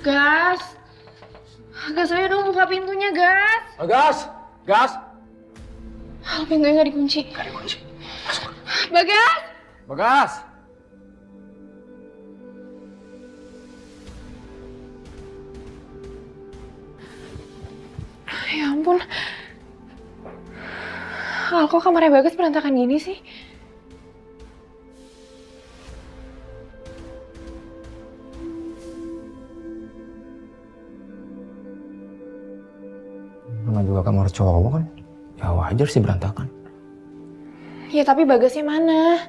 Gas. Gas, ayo dong buka pintunya, Gas. Gas! Gas! Pintunya nggak dikunci. Nggak dikunci. Masuk. Bagas! Bagas! Ya ampun. Kok kamarnya Bagas berantakan gini sih? Nama juga kamar cowok kan? Ya wajar sih berantakan. Ya tapi Bagasnya mana?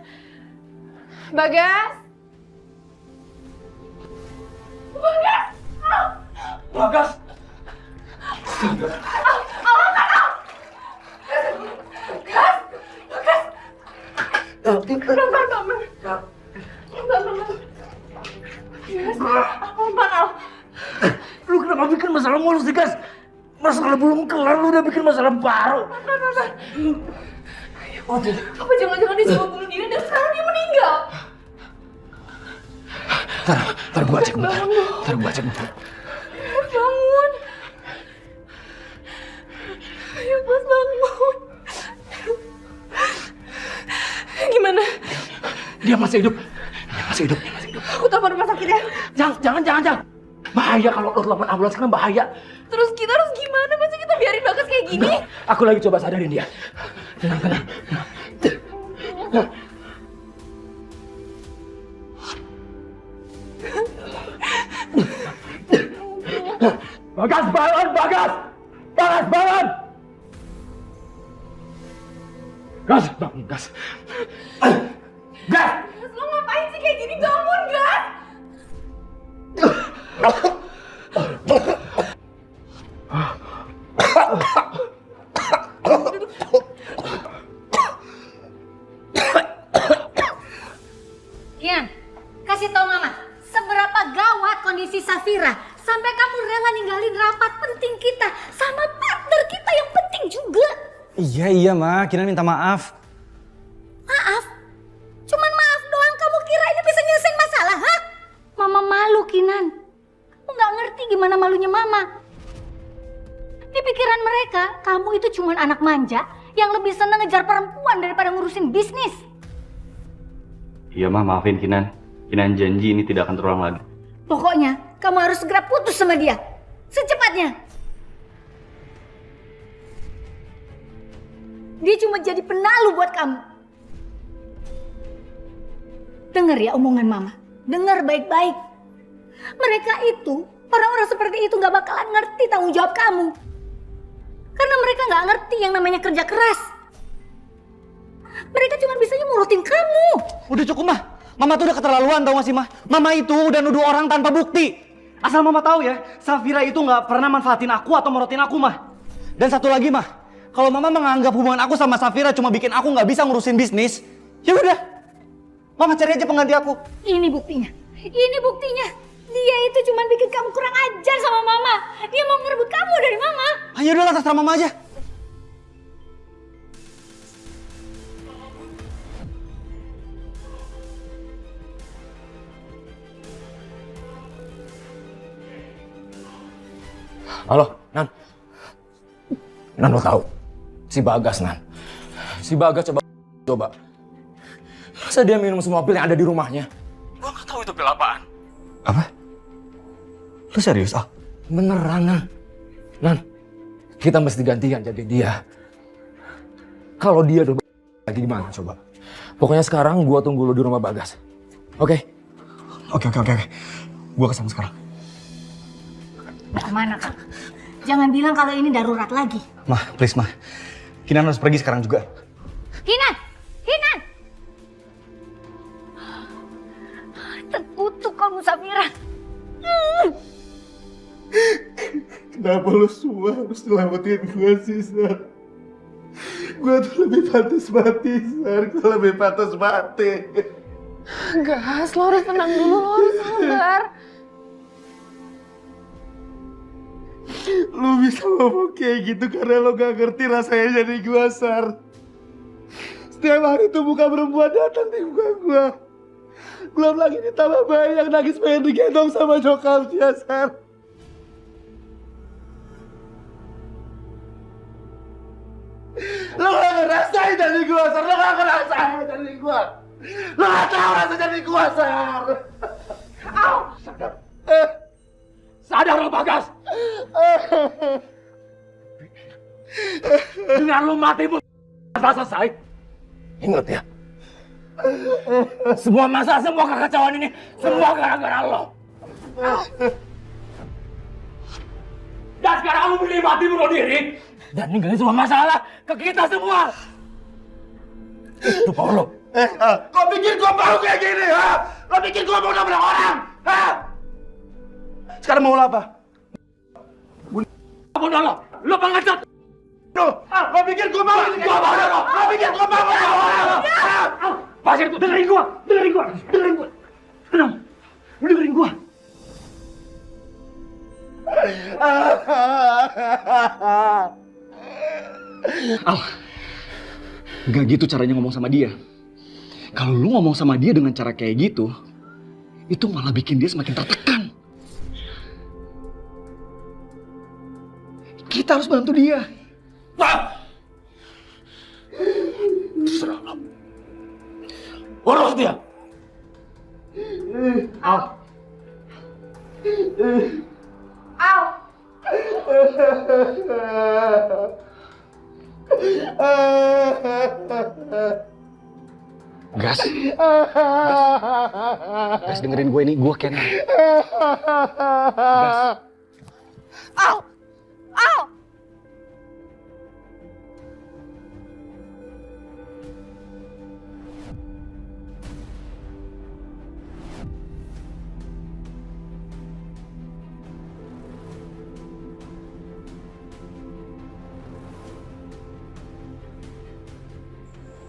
Bagas? Bagas! Bagas! Lu kenapa bikin masalah mulu sih, Gas? Masalah belum kelar, lu udah bikin masalah baru. Apa jangan-jangan dia coba bunuh diri dan sekarang dia meninggal? Ntar gua cek bentar. Bangun. Ayo Bos, bangun. Gimana? Dia masih hidup. Aku telepon rumah sakit ya. Jangan. Bahaya kalau lo telepon ambulans kan bahaya. Terus kita harus gimana? Masa kita biarin Bagas kayak gini? Aku lagi coba sadarin dia. Tenang. Bagas, bangun! Bagas, bangun! Gas, bangun, Gas! Gas! Lo ngapain sih kayak gini? Bangun, Gas! Kian, kasih tahu Mama, seberapa gawat kondisi Safira sampai kamu rela ninggalin rapat penting kita sama partner kita yang penting juga. Iya Ma, Kinan minta maaf. Maaf? Cuman maaf doang, kamu kira ini bisa nyelesain masalah, ha? Mama malu, Kinan. Kamu nggak ngerti gimana malunya Mama. Di pikiran mereka, kamu itu cuman anak manja yang lebih seneng ngejar perempuan daripada ngurusin bisnis. Iya Ma, maafin Kinan. Kinan janji ini tidak akan terulang lagi. Pokoknya, kamu harus segera putus sama dia. Secepatnya. Dia cuma jadi penalu buat kamu. Dengar ya omongan Mama. Dengar baik-baik. Mereka itu, orang-orang seperti itu gak bakalan ngerti tanggung jawab kamu. Karena mereka gak ngerti yang namanya kerja keras. Mereka cuma bisanya ngurutin kamu. Udah cukup Mah, Mama tuh udah keterlaluan tau gak sih Mah? Mama itu udah nuduh orang tanpa bukti. Asal Mama tahu ya, Safira itu gak pernah manfaatin aku atau merotin aku Mah. Dan satu lagi Mah, kalau Mama menganggap hubungan aku sama Safira cuma bikin aku gak bisa ngurusin bisnis, ya udah, Mama cari aja pengganti aku. Ini buktinya. Ini buktinya. Dia itu cuma bikin kamu kurang ajar sama Mama. Dia mau ngerebut kamu dari Mama. Ayo udah terserah Mama aja. Halo, Nan. Nan, lo tahu? Si Bagas, Nan. Si Bagas coba. Masa dia minum semua pil yang ada di rumahnya? Gua nggak tahu itu pil apaan. Apa? Lu serius? Ah? Beneran, Nan. Nan, kita mesti gantian jadi dia. Kalau dia udah lagi gimana coba? Pokoknya sekarang gua tunggu lo di rumah Bagas. Oke? Oke. Gua kesana sekarang. Kemana Kak? Jangan bilang kalau ini darurat lagi. Mah, please Mah. Kinan harus pergi sekarang juga. Kinan! Terkutuk kamu Safira. Kenapa lo semua harus nyelamatin gue sih, Sar? Gue tuh lebih pantas mati, Sar. Gue lebih pantas mati. Gas, lo harus tenang dulu, lo harus sabar. Lo bisa ngomong kayak gitu karena lo gak ngerti rasanya jadi gue, Sar. Setiap hari tuh muka perempuan datang di muka gue. Belum lagi ditambah bayi yang nangis pengen digendong sama nyokapnya, Sar. Lo gak ngerasain jadi gue, Sar. Lo gak ngerasain jadi gue. Lo gak tau rasa jadi gue, Sar. Sadar. Sadar lo, Bagas. Dengan lo mati pun selesai. Ingat ya. Semua masalah, semua kekacauan ini, semua gara-gara lo. Dan sekarang lo pilih mati bunuh diri. Dan ninggalin semua masalah ke kita semua. Itu Paulo. Kau pikir gua mau kayak gini, ha? Lo pikir gua mau nabrak orang, ha? Sekarang mau lo apa? Bunuh lo, lo pengecut. Lo pikir gua mau ini? Gua mau lo. Lo pikir gua mau nabrak orang? Pasir itu, dengerin gua. Tenang, lu dengerin gua. Al, gak gitu caranya ngomong sama dia. Kalau lu ngomong sama dia dengan cara kayak gitu, itu malah bikin dia semakin tertekan. Kita harus bantu dia. Terserah lo. Urus dia. Al. Gas. Gas dengerin gue ini, gue Kenan. Gas. Al.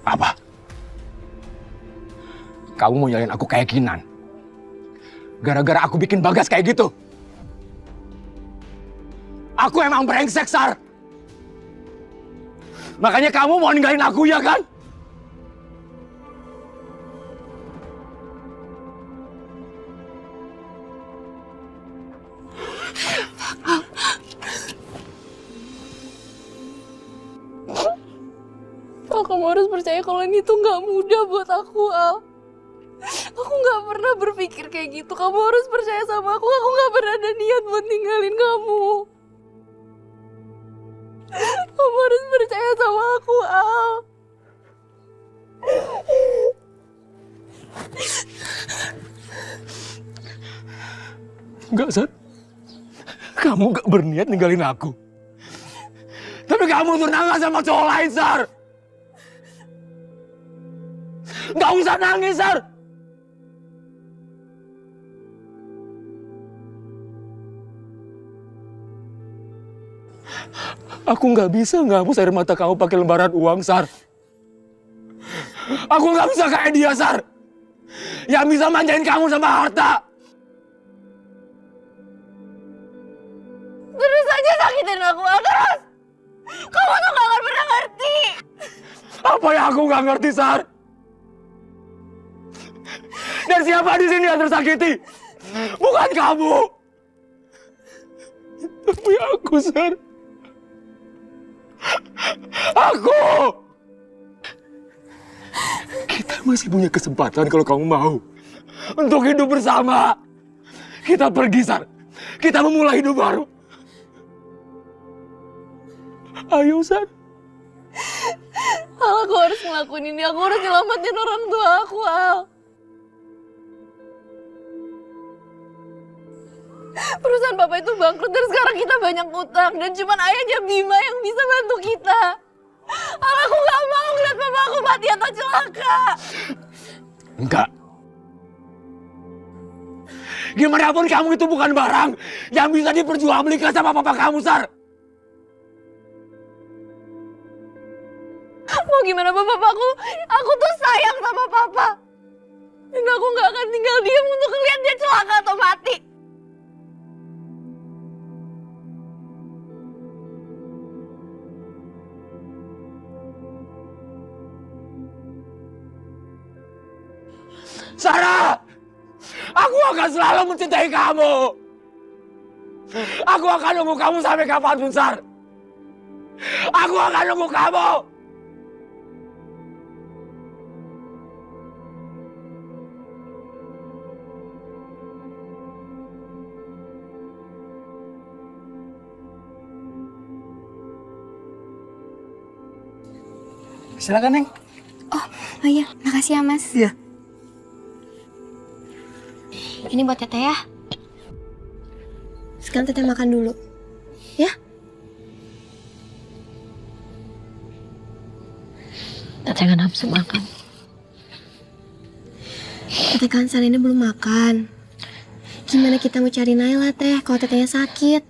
Apa? Kamu mau nyalain aku kayak Kinan? Gara-gara aku bikin Bagas kayak gitu? Aku emang brengsek, Sar. Makanya kamu mau ninggalin aku, ya kan? Al, kamu harus percaya kalau ini tuh nggak mudah buat aku, Al. Aku nggak pernah berpikir kayak gitu. Kamu harus percaya sama aku. Aku nggak pernah ada niat buat ninggalin kamu. Kamu harus percaya sama aku, Al. Enggak, Sar. Kamu gak berniat ninggalin aku. Tapi kamu tunangan sama cowok lain, Sar. Gak usah nangis, Sar. Aku gak bisa ngapus air mata kamu pakai lembaran uang, Sar. Aku gak bisa kayak dia, Sar. Yang bisa manjain kamu sama harta. Terus aja sakitin aku, Al. Terus. Kamu tuh gak akan pernah ngerti. Apa yang aku gak ngerti, Sar? Dan siapa di sini yang tersakiti? Bukan kamu. Tapi aku, Sar. Aku. Kita masih punya kesempatan kalau kamu mau. Untuk hidup bersama. Kita pergi, Sar. Kita memulai hidup baru. Ayo, Sar. Al, aku harus ngelakuin ini. Aku harus nyelamatin orang tua aku, Al. Perusahaan Bapak itu bangkrut dan sekarang kita banyak utang. Dan cuma ayahnya Bima yang bisa bantu kita. Al, aku gak mau ngeliat Bapak aku mati atau celaka. Enggak. Gimana pun kamu itu bukan barang yang bisa diperjualbelikan sama papa kamu, Sar. Mau gimana Bapak, aku tuh sayang sama Papa. Dan aku gak akan tinggal diam untuk ngeliat dia celaka atau mati. Sarah! Aku akan selalu mencintai kamu. Aku akan nunggu kamu sampai kapanpun, Sar. Aku akan nunggu kamu. Silakan, Neng. Oh iya, makasih ya Mas. Iya. Ini buat Teteh ya. Sekarang Teteh makan dulu. Ya? Teteh nggak nafsu makan. Teteh kan ini belum makan. Gimana kita mau cari Naila Teh kalau Tetehnya sakit?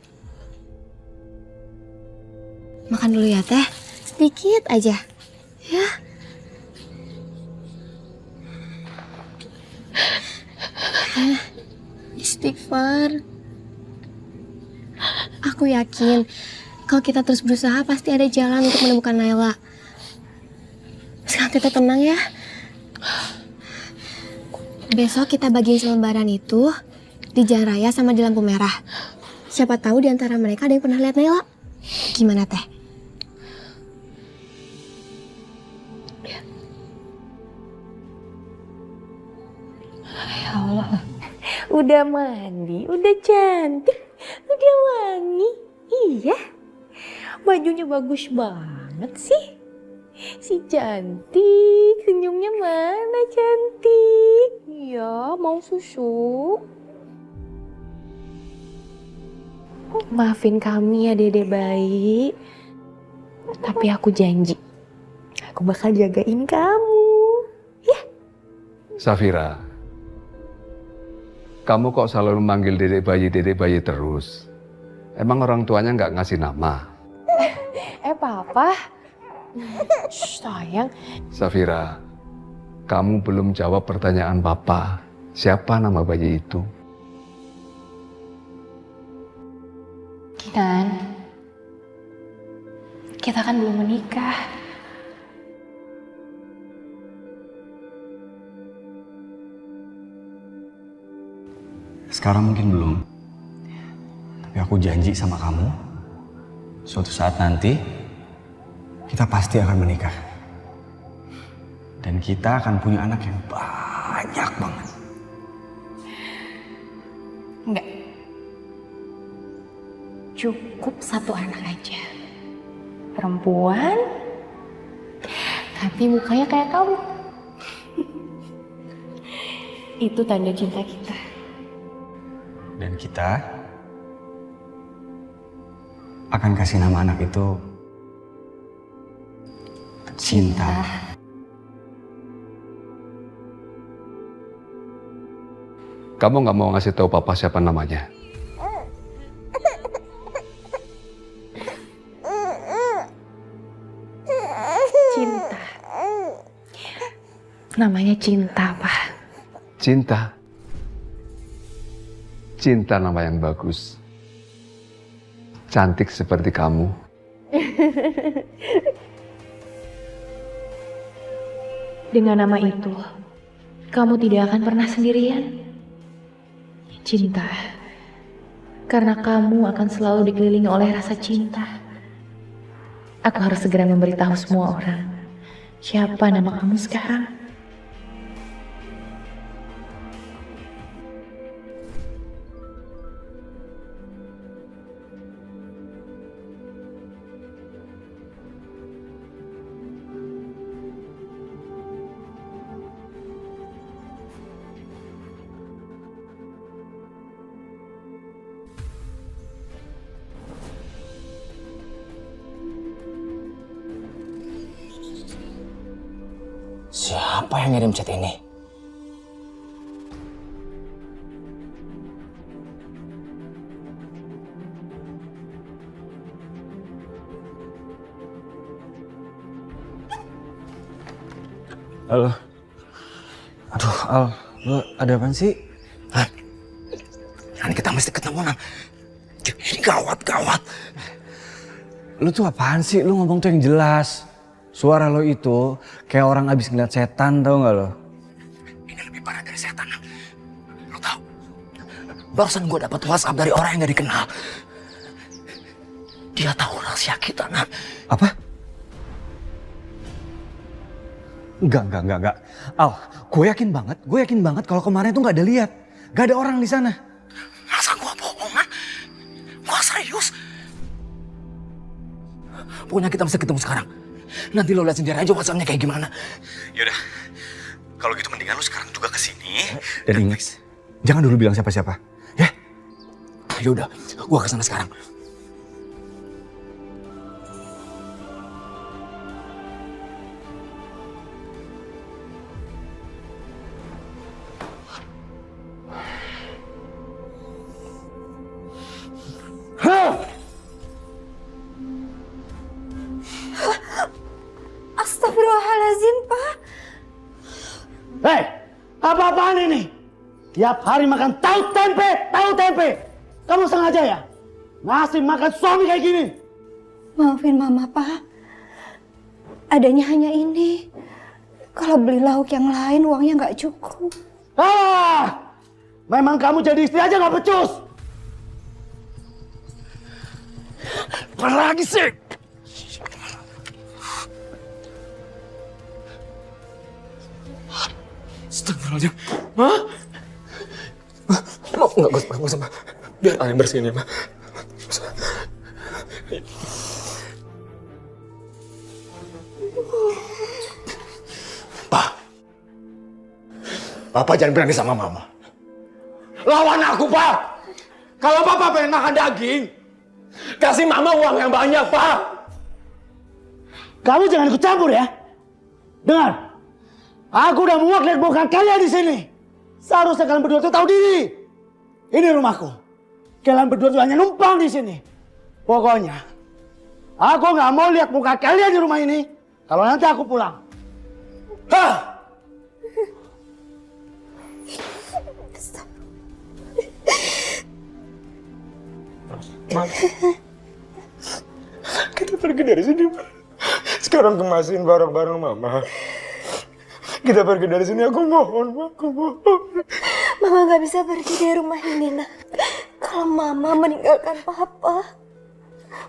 Makan dulu ya Teh. Sedikit aja. Ya. Istighfar. Aku yakin kalau kita terus berusaha pasti ada jalan untuk menemukan Naila. Sekarang Teteh tenang ya. Besok kita bagiin selembaran itu di jalan raya sama di lampu merah. Siapa tahu di antara mereka ada yang pernah lihat Naila. Gimana Teh? Ya Allah. Udah mandi, udah cantik, udah wangi. Iya. Bajunya bagus banget sih. Si cantik, senyumnya mana cantik. Iya, mau susu. Maafin kami ya Dede bayi. Tapi aku janji, aku bakal jagain kamu. Ya. Safira, kamu kok selalu memanggil dedek bayi terus? Emang orang tuanya nggak ngasih nama? Papa. Shh, sayang. Safira, kamu belum jawab pertanyaan Papa. Siapa nama bayi itu? Kinan, kita kan belum menikah. Sekarang mungkin belum. Tapi aku janji sama kamu, suatu saat nanti kita pasti akan menikah. Dan kita akan punya anak yang banyak banget. Enggak. Cukup satu anak aja. Perempuan, tapi mukanya kayak kamu. Itu tanda cinta kita. Dan kita akan kasih nama anak itu Cinta. Kamu nggak mau ngasih tahu Papa siapa namanya? Cinta. Namanya Cinta, Pak. Cinta. Cinta nama yang bagus. Cantik seperti kamu. Dengan nama itu, kamu tidak akan pernah sendirian. Cinta. Karena kamu akan selalu dikelilingi oleh rasa cinta. Aku harus segera memberitahu semua orang siapa nama kamu sekarang. Siapa yang ngirim chat ini? Halo. Aduh, Al, lu ada apaan sih? Hah? Nan, kita mesti ketemu, Nan. Ini gawat. Lu tuh apaan sih? Lu ngomong tuh yang jelas. Suara lo itu kayak orang abis ngeliat setan, tau gak lo? Ini lebih parah dari setan, Nan. Lo tau? Barusan gue dapet WhatsApp dari orang yang gak dikenal. Dia tahu rahasia kita, Nan. Apa? Enggak. Al, gue yakin banget kalau kemarin tuh nggak ada lihat. Gak ada orang di sana. Masa gua bohong, Nan? Gua serius. Pokoknya kita mesti ketemu sekarang. Nanti lo lihat sendiri aja WhatsApp-nya kayak gimana. Yaudah, kalau gitu mendingan lu sekarang juga kesini. Dan ingat, jangan dulu bilang siapa-siapa. Ya? Yaudah, gua kesana sekarang. Astagfirullahaladzim, Pak. Hei, apa-apaan ini? Tiap hari makan tahu tempe. Kamu sengaja ya? Ngasih makan suami kayak gini? Maafin Mama, Pak. Adanya hanya ini. Kalau beli lauk yang lain uangnya nggak cukup. Memang kamu jadi istri aja nggak becus. Apa lagi sih? Astagfirullahaladzim. Hah? Nggak usah, Ma. Biar Ale yang bersihin ya, Ma. Papa jangan berani sama Mama. Lawan aku, Pak. Kalau Papa pengen makan daging, kasih Mama uang yang banyak, Pak. Kamu jangan ikut campur ya. Dengar, aku udah muak lihat muka kalian di sini. Seharusnya kalian berdua tuh tahu diri. Ini rumahku. Kalian berdua tuh hanya numpang di sini. Pokoknya, aku nggak mau lihat muka kalian di rumah ini. Kalau nanti aku pulang. Hah? Ma, kita pergi dari sini, Ma. Sekarang kemasin barang-barang Mama. Kita pergi dari sini, aku mohon, Ma. Aku mohon. Mama nggak bisa pergi dari rumah ini, Nak. Kalau Mama meninggalkan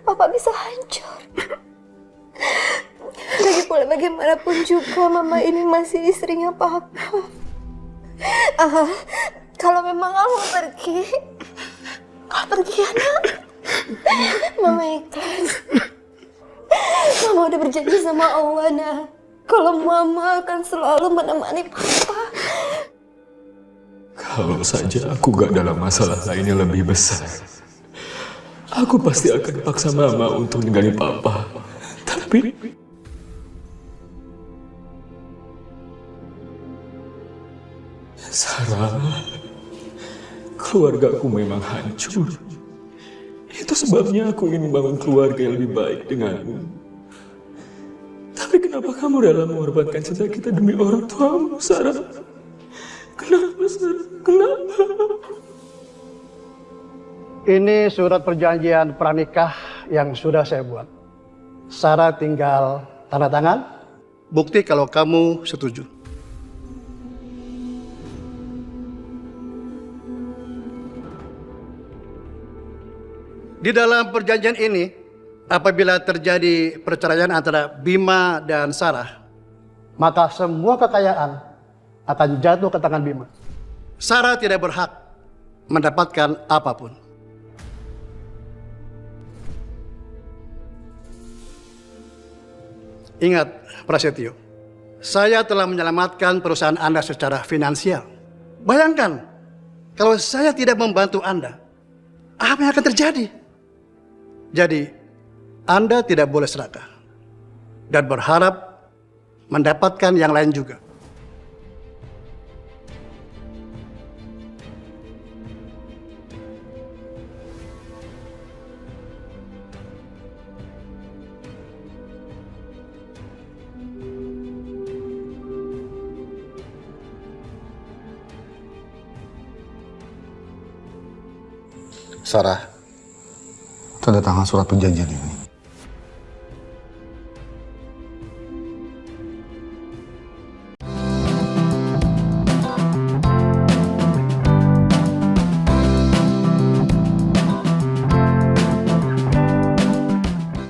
Papa bisa hancur. Lagi pula bagaimanapun juga Mama ini masih istrinya Papa. Kalau memang kamu pergi, kau pergi ya, Nak. Mama ikhlas. Mama udah berjanji sama Allah, Nak. Kalau Mama akan selalu menemani Papa. Kalau saja aku gak dalam masalah lain yang lebih besar, aku pasti akan paksa Mama untuk ninggalin Papa. Tapi Sarah, keluargaku memang hancur. Itu sebabnya aku ingin membangun keluarga yang lebih baik denganmu. Tapi kenapa kamu rela mengorbankan cinta kita demi orang tuamu, Sarah? Kenapa, Sarah? Kenapa? Ini surat perjanjian pranikah yang sudah saya buat. Sarah tinggal tanda tangan. Bukti kalau kamu setuju. Di dalam perjanjian ini, apabila terjadi perceraian antara Bima dan Sarah, maka semua kekayaan akan jatuh ke tangan Bima. Sarah tidak berhak mendapatkan apapun. Ingat, Prasetyo, saya telah menyelamatkan perusahaan Anda secara finansial. Bayangkan, kalau saya tidak membantu Anda, apa yang akan terjadi? Jadi, Anda tidak boleh serakah dan berharap mendapatkan yang lain juga. Sarah, tanda tangan surat perjanjian ini.